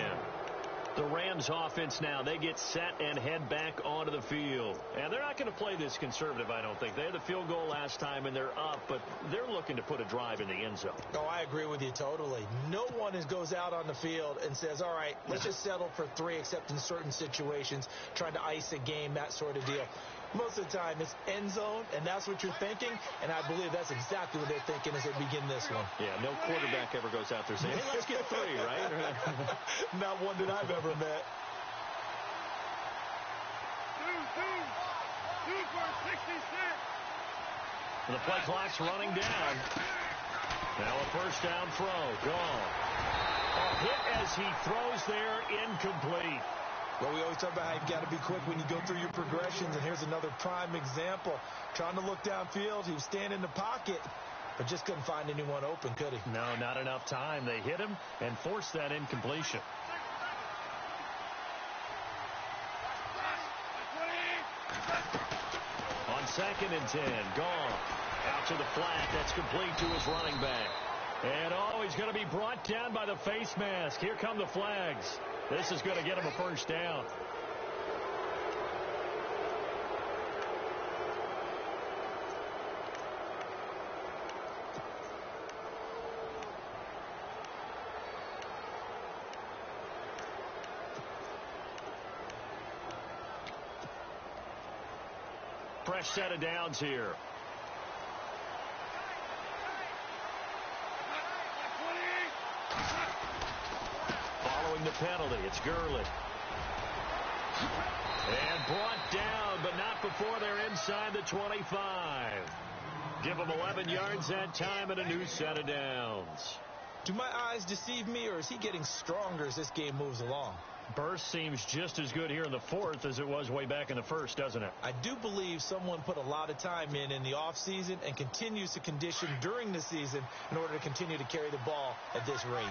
The Rams offense now, they get set and head back onto the field. And they're not going to play this conservative, I don't think. They had the field goal last time, and they're up, but they're looking to put a drive in the end zone. Oh, I agree with you totally. No one goes out on the field and says, all right, let's just settle for 3, except in certain situations, trying to ice a game, that sort of deal. Most of the time, it's end zone, and that's what you're thinking, and I believe that's exactly what they're thinking as they begin this one. Yeah, no quarterback ever goes out there saying, hey, let's get 3, right? Not one that I've ever met. 2 for 66. The play clock's running down. Now a 1st down throw. Gone. A hit as he throws there, incomplete. Well, we always talk about how you've got to be quick when you go through your progressions, and here's another prime example. Trying to look downfield, he was standing in the pocket, but just couldn't find anyone open, could he? No, not enough time. They hit him and forced that incompletion. On 2nd and 10, gone. Out to the flat, that's complete to his running back. And he's going to be brought down by the face mask. Here come the flags. This is going to get him a 1st down. Fresh set of downs here. Following the penalty, it's Gurley. And brought down, but not before they're inside the 25. Give him 11 yards that time and a new set of downs. Do my eyes deceive me, or is he getting stronger as this game moves along? Burst seems just as good here in the 4th as it was way back in the 1st, doesn't it? I do believe someone put a lot of time in the offseason and continues to condition during the season in order to continue to carry the ball at this rate.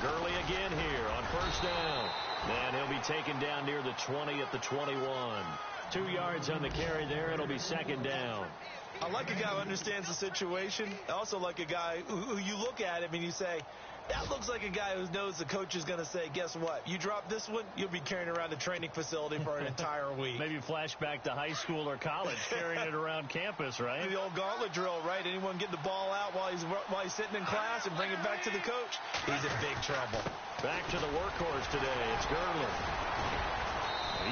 Gurley again here on 1st down. And he'll be taken down near the 20 at the 21. 2 yards on the carry there. It'll be 2nd down. I like a guy who understands the situation. I also like a guy who you look at him and you say, that looks like a guy who knows the coach is going to say, guess what? You drop this one, you'll be carrying around the training facility for an entire week. Maybe flashback to high school or college, carrying it around campus, right? The old gauntlet drill, right? Anyone get the ball out while he's sitting in class and bring it back to the coach? He's in big trouble. Back to the workhorse today. It's Gurley.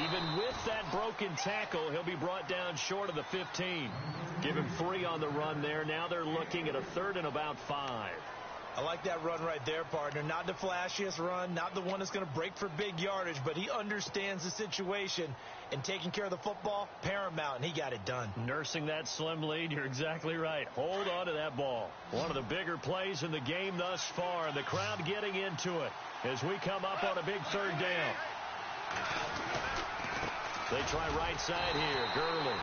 Even with that broken tackle, he'll be brought down short of the 15. Give him 3 on the run there. Now they're looking at a 3rd and about 5. I like that run right there, partner. Not the flashiest run, not the one that's going to break for big yardage, but he understands the situation, and taking care of the football, paramount, and he got it done. Nursing that slim lead, you're exactly right. Hold on to that ball. One of the bigger plays in the game thus far, and the crowd getting into it as we come up on a big 3rd down. They try right side here, Gurley.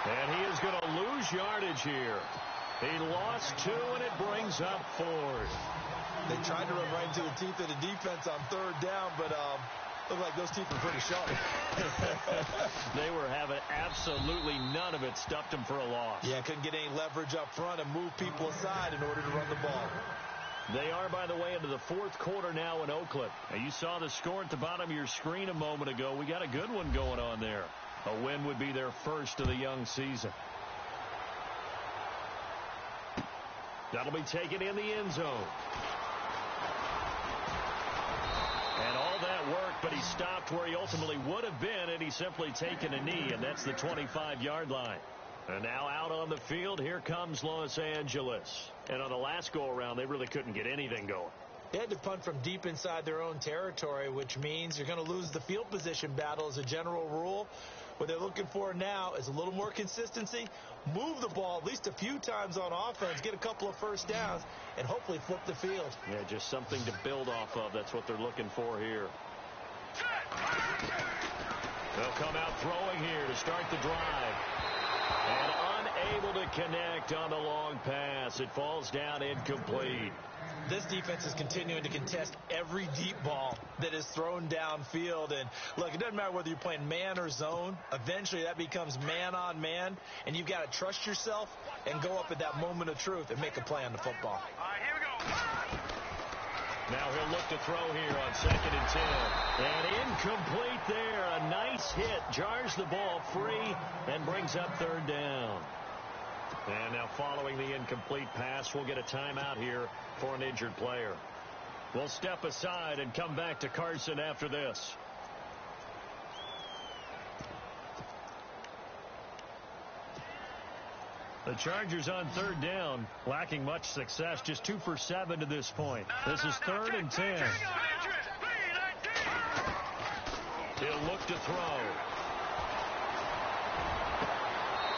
And he is going to lose yardage here. He lost 2, and it brings up 4th. They tried to run right into the teeth of the defense on 3rd down, but looked like those teeth were pretty sharp. They were having absolutely none of it. Stuffed them for a loss. Yeah, couldn't get any leverage up front and move people aside in order to run the ball. They are, by the way, into the 4th quarter now in Oakland. Now, you saw the score at the bottom of your screen a moment ago. We got a good one going on there. A win would be their first of the young season. That'll be taken in the end zone. And all that work, but he stopped where he ultimately would have been, and he's simply taken a knee, and that's the 25-yard line. And now out on the field, here comes Los Angeles. And on the last go-around, they really couldn't get anything going. They had to punt from deep inside their own territory, which means you're going to lose the field position battle as a general rule. What they're looking for now is a little more consistency, move the ball at least a few times on offense, get a couple of first downs, and hopefully flip the field. Yeah, just something to build off of. That's what they're looking for here. They'll come out throwing here to start the drive. And unable to connect on the long pass. It falls down incomplete. This defense is continuing to contest every deep ball that is thrown downfield. And, look, it doesn't matter whether you're playing man or zone. Eventually that becomes man on man, and you've got to trust yourself and go up at that moment of truth and make a play on the football. All right, here we go. Now he'll look to throw here on 2nd and 10. And incomplete there. A nice hit. Jars the ball free and brings up 3rd down. And now following the incomplete pass, we'll get a timeout here for an injured player. We'll step aside and come back to Carson after this. The Chargers on 3rd down, lacking much success, just 2 for 7 to this point. This is 3rd and 10. He'll look to throw.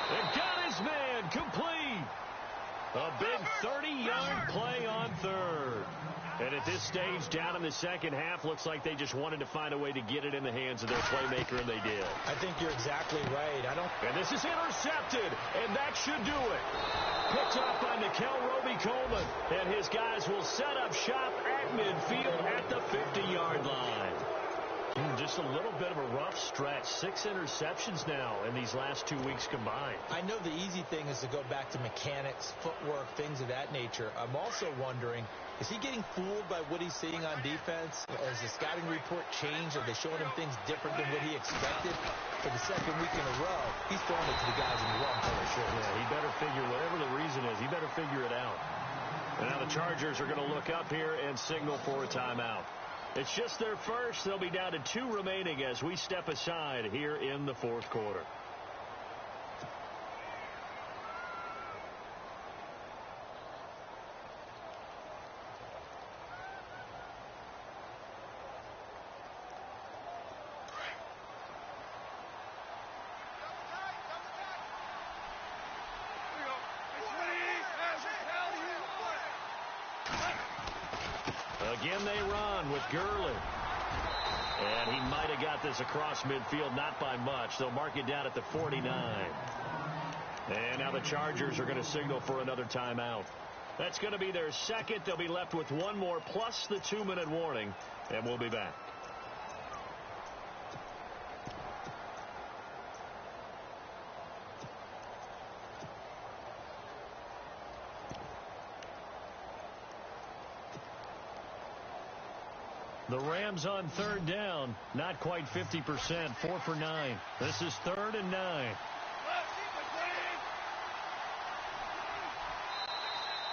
And got his man, complete. A big 30-yard play on 3rd. And at this stage, down in the second half, looks like they just wanted to find a way to get it in the hands of their playmaker, and they did. I think you're exactly right. And this is intercepted, and that should do it. Picked off by Nickel Roby-Coleman, and his guys will set up shop at midfield at the 50-yard line. Just a little bit of a rough stretch. 6 interceptions now in these last 2 weeks combined. I know the easy thing is to go back to mechanics, footwork, things of that nature. I'm also wondering, is he getting fooled by what he's seeing on defense? Has the scouting report changed? Are they showing him things different than what he expected? For the 2nd week in a row, he's throwing it to the guys in the wrong color shirt. Yeah, he better figure, whatever the reason is, he better figure it out. And now the Chargers are going to look up here and signal for a timeout. It's just their first. They'll be down to 2 remaining as we step aside here in the 4th quarter. Again, they run with Gurley. And he might have got this across midfield, not by much. They'll mark it down at the 49. And now the Chargers are going to signal for another timeout. That's going to be their second. They'll be left with one more plus the 2-minute warning, and we'll be back. The Rams on 3rd down, not quite 50%, 4 for 9. This is 3rd and 9.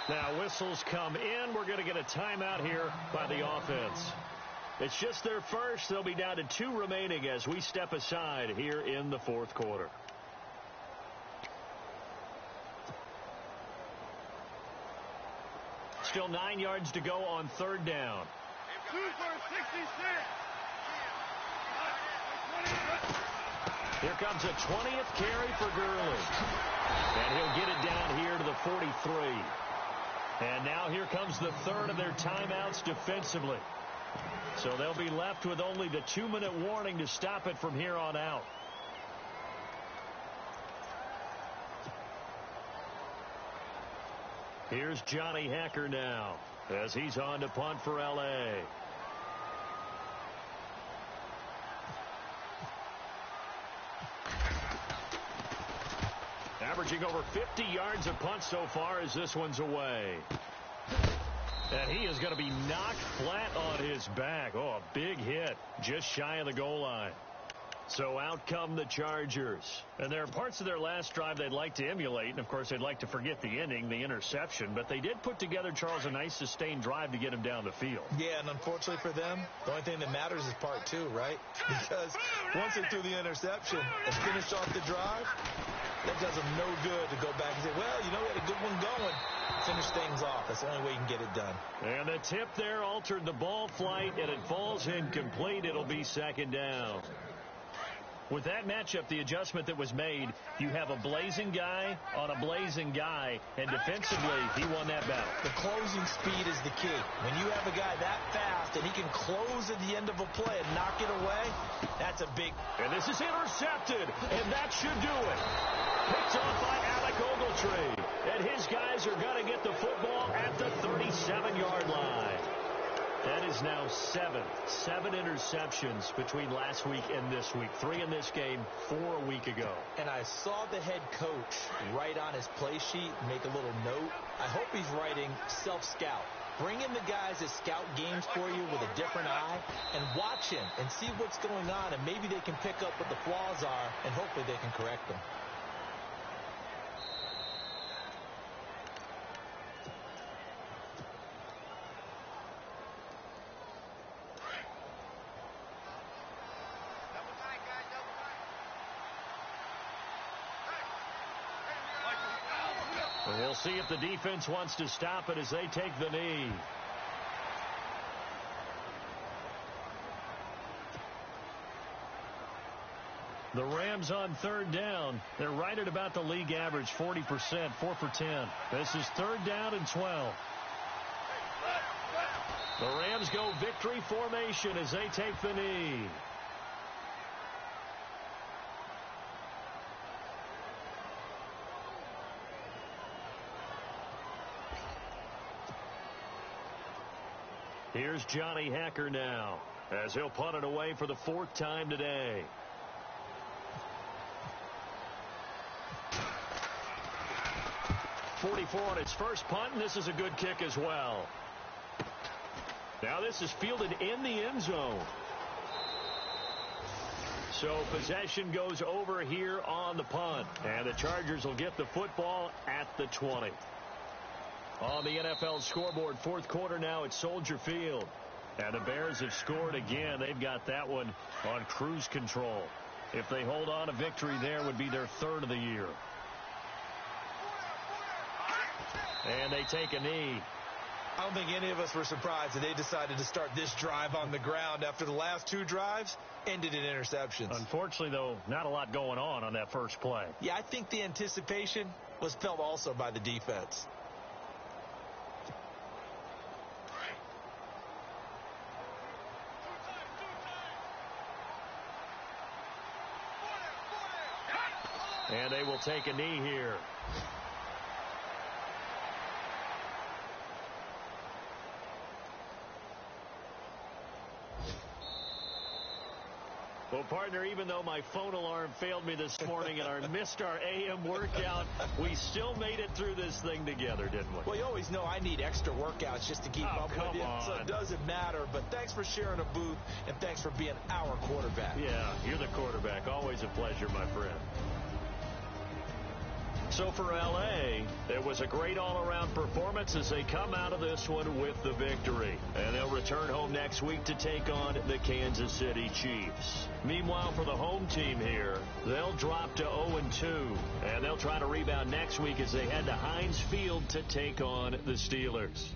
Now whistles come in. We're going to get a timeout here by the offense. It's just their first. They'll be down to 2 remaining as we step aside here in the 4th quarter. Still 9 yards to go on 3rd down. 2 for 66. Here comes a 20th carry for Gurley. And he'll get it down here to the 43. And now here comes the 3rd of their timeouts defensively. So they'll be left with only the 2-minute warning to stop it from here on out. Here's Johnny Hacker now as he's on to punt for L.A. Averaging over 50 yards a punt so far as this one's away. And he is going to be knocked flat on his back. Oh, a big hit just shy of the goal line. So out come the Chargers. And there are parts of their last drive they'd like to emulate. And, of course, they'd like to forget the inning, the interception. But they did put together, Charles, a nice sustained drive to get him down the field. Yeah, and unfortunately for them, the only thing that matters is part two, right? Because once they threw the interception and finished off the drive, that does them no good to go back and say, well, you know, we had a good one going. Finish things off. That's the only way you can get it done. And the tip there altered the ball flight, and it falls incomplete. It'll be second down. With that matchup, the adjustment that was made, you have a blazing guy on a blazing guy, and defensively, he won that battle. The closing speed is the key. When you have a guy that fast and he can close at the end of a play and knock it away, that's a big... And this is intercepted, and that should do it. Picked off by Alec Ogletree, and his guys are going to get the football at the 37-yard line. That is now seven interceptions between last week and this week. 3 in this game, 4 a week ago. And I saw the head coach write on his play sheet, make a little note. I hope he's writing self-scout. Bring in the guys that scout games for you with a different eye and watch him and see what's going on, and maybe they can pick up what the flaws are, and hopefully they can correct them. And we'll see if the defense wants to stop it as they take the knee. The Rams on third down. They're right at about the league average, 40%, 4 for 10. This is third down and 12. The Rams go victory formation as they take the knee. Here's Johnny Hacker now, as he'll punt it away for the 4th time today. .44 on its first punt, and this is a good kick as well. Now this is fielded in the end zone. So possession goes over here on the punt, and the Chargers will get the football at the 20. On the NFL scoreboard, 4th quarter now at Soldier Field. And the Bears have scored again. They've got that one on cruise control. If they hold on, a victory there would be their 3rd of the year. And they take a knee. I don't think any of us were surprised that they decided to start this drive on the ground after the last 2 drives ended in interceptions. Unfortunately, though, not a lot going on that first play. Yeah, I think the anticipation was felt also by the defense. And they will take a knee here. Well, partner, even though my phone alarm failed me this morning and I missed our AM workout, we still made it through this thing together, didn't we? Well, you always know I need extra workouts just to keep up with you, so it doesn't matter. But thanks for sharing a booth, and thanks for being our quarterback. Yeah, you're the quarterback. Always a pleasure, my friend. So for L.A., it was a great all-around performance as they come out of this one with the victory. And they'll return home next week to take on the Kansas City Chiefs. Meanwhile, for the home team here, they'll drop to 0-2. And they'll try to rebound next week as they head to Heinz Field to take on the Steelers.